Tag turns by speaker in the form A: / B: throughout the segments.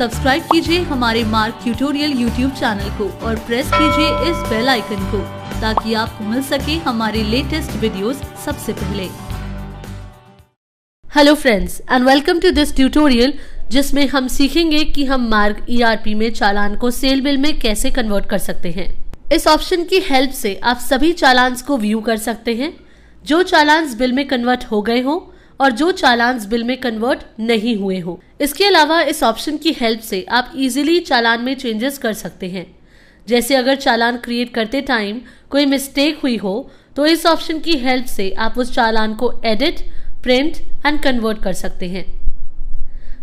A: Subscribe कीजिए हमारे mark tutorial YouTube channel को और प्रेस कीजिए इस बेल आइकन को ताकि आपको मिल सके हमारे लेटेस्ट वीडियोस सबसे पहले। Hello friends and welcome to this tutorial, जिसमें हम सीखेंगे कि हम मार्क ईआरपी में चालान को सेल बिल में कैसे कन्वर्ट कर सकते हैं। इस ऑप्शन की हेल्प से आप सभी चालान्स को व्यू कर सकते हैं जो चालान्स बिल में कन्वर्ट हो गए हो और जो चालान्स बिल में कन्वर्ट नहीं हुए हो। इसके अलावा इस ऑप्शन की हेल्प से आप इजीली चालान में चेंजेस कर सकते हैं। जैसे अगर चालान क्रिएट करते टाइम कोई मिस्टेक हुई हो तो इस ऑप्शन की हेल्प से आप उस चालान को एडिट, प्रिंट एंड कन्वर्ट कर सकते हैं।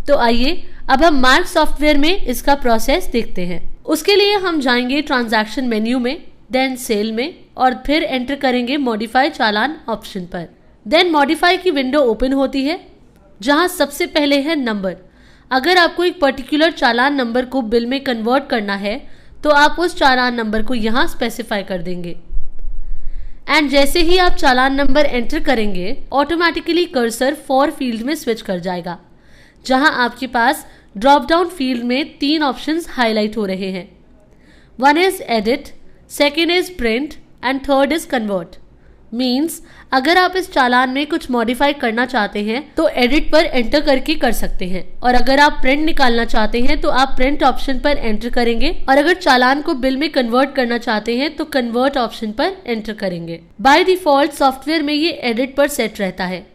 A: तो आइए अब हम मार्क सॉफ्टवेयर में इसका प्रोसेस देखते हैं। उसके लिए हम जाएंगे ट्रांजैक्शन मेन्यू में, देन सेल में और फिर एंटर करेंगे मॉडिफाई चालान ऑप्शन पर। देन मॉडिफाई की विंडो ओपन होती है जहां सबसे पहले है नंबर। अगर आपको एक पर्टिकुलर चालान नंबर को बिल में कन्वर्ट करना है तो आप उस चालान नंबर को यहां स्पेसिफाई कर देंगे एंड जैसे ही आप चालान नंबर एंटर करेंगे ऑटोमेटिकली कर्सर फॉर फील्ड में स्विच कर जाएगा, जहां आपके पास ड्रॉप डाउन फील्ड में 3 ऑप्शंस हाईलाइट हो रहे हैं। One is edit, second is print and third is convert. Means अगर आप इस चालान में कुछ मॉडिफाई करना चाहते हैं तो एडिट पर एंटर करके कर सकते हैं, और अगर आप प्रिंट निकालना चाहते हैं तो आप प्रिंट ऑप्शन पर एंटर करेंगे, और अगर चालान को बिल में कन्वर्ट करना चाहते हैं तो कन्वर्ट ऑप्शन पर एंटर करेंगे। बाय डिफॉल्ट सॉफ्टवेयर में ये एडिट पर सेट रहता है,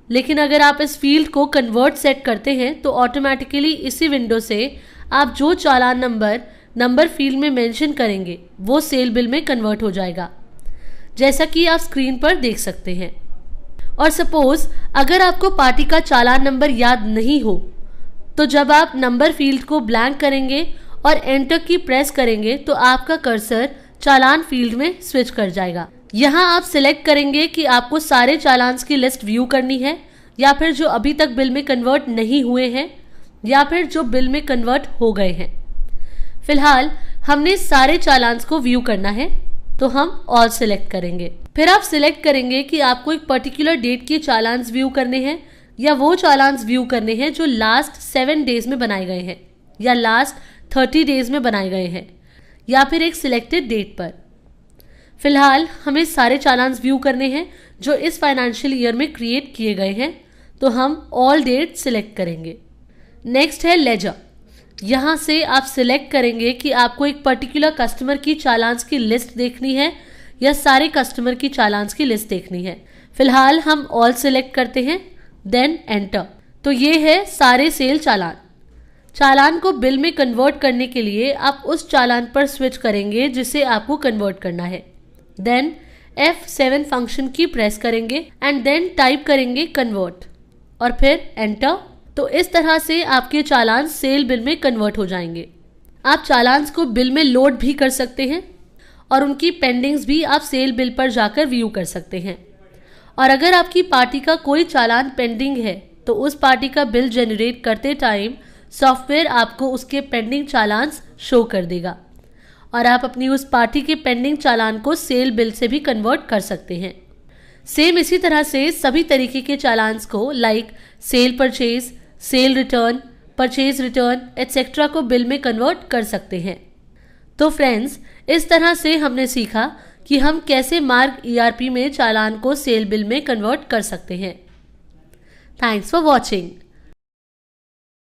A: लेकिन अगर आप इस फील्ड को कन्वर्ट सेट करते हैं तो ऑटोमेटिकली इसी विंडो से आप जो चालान नंबर फील्ड में मेंशन करेंगे वो सेल बिल में कन्वर्ट हो जाएगा, जैसा कि आप स्क्रीन पर देख सकते हैं। और सपोज अगर आपको पार्टी का चालान नंबर याद नहीं हो तो जब आप नंबर फील्ड को ब्लैंक करेंगे और एंटर की प्रेस करेंगे तो आपका कर्सर चालान फील्ड में स्विच कर जाएगा। यहाँ आप सिलेक्ट करेंगे कि आपको सारे चालान्स की लिस्ट व्यू करनी है या फिर जो अभी तक बिल में कन्वर्ट नहीं हुए हैं या फिर जो बिल में कन्वर्ट हो गए हैं। फिलहाल हमने सारे चालान्स को व्यू करना है तो हम ऑल सिलेक्ट करेंगे। फिर आप सिलेक्ट करेंगे कि आपको एक पर्टिकुलर डेट के चालान्स व्यू करने हैं या वो चालान्स व्यू करने हैं जो लास्ट 7 डेज में बनाए गए हैं या लास्ट 30 डेज में बनाए गए हैं या फिर एक सिलेक्टेड डेट पर। फिलहाल हमें सारे चालान्स व्यू करने हैं जो इस फाइनेंशियल ईयर में क्रिएट किए गए हैं, तो हम ऑल डेट सिलेक्ट करेंगे। नेक्स्ट है लेजर। यहाँ से आप सिलेक्ट करेंगे कि आपको एक पर्टिकुलर कस्टमर की चालान्स की लिस्ट देखनी है या सारे कस्टमर की चालान्स की लिस्ट देखनी है। फिलहाल हम ऑल सिलेक्ट करते हैं, देन एंटर। तो ये है सारे सेल चालान को बिल में कन्वर्ट करने के लिए आप उस चालान पर स्विच करेंगे जिसे आपको कन्वर्ट करना है। देन F7 फंक्शन की प्रेस करेंगे एंड देन टाइप करेंगे कन्वर्ट और फिर एंटर। तो इस तरह से आपके चालान सेल बिल में कन्वर्ट हो जाएंगे। आप चालान्स को बिल में लोड भी कर सकते हैं और उनकी पेंडिंग्स भी आप सेल बिल पर जाकर व्यू कर सकते हैं। और अगर आपकी पार्टी का कोई चालान पेंडिंग है तो उस पार्टी का बिल जनरेट करते टाइम सॉफ्टवेयर आपको उसके पेंडिंग चालान्स शो कर देगा और आप अपनी उस पार्टी के पेंडिंग चालान को सेल बिल से भी कन्वर्ट कर सकते हैं। सेम इसी तरह से सभी तरीके के चालान्स को like cell purchase, cell return, purchase return etcetera को बिल में कन्वर्ट कर सकते हैं। तो फ्रेंड्स, इस तरह से हमने सीखा कि हम कैसे मार्क ईआरपी में चालान को सेल बिल में कन्वर्ट कर सकते हैं। Thanks for watching.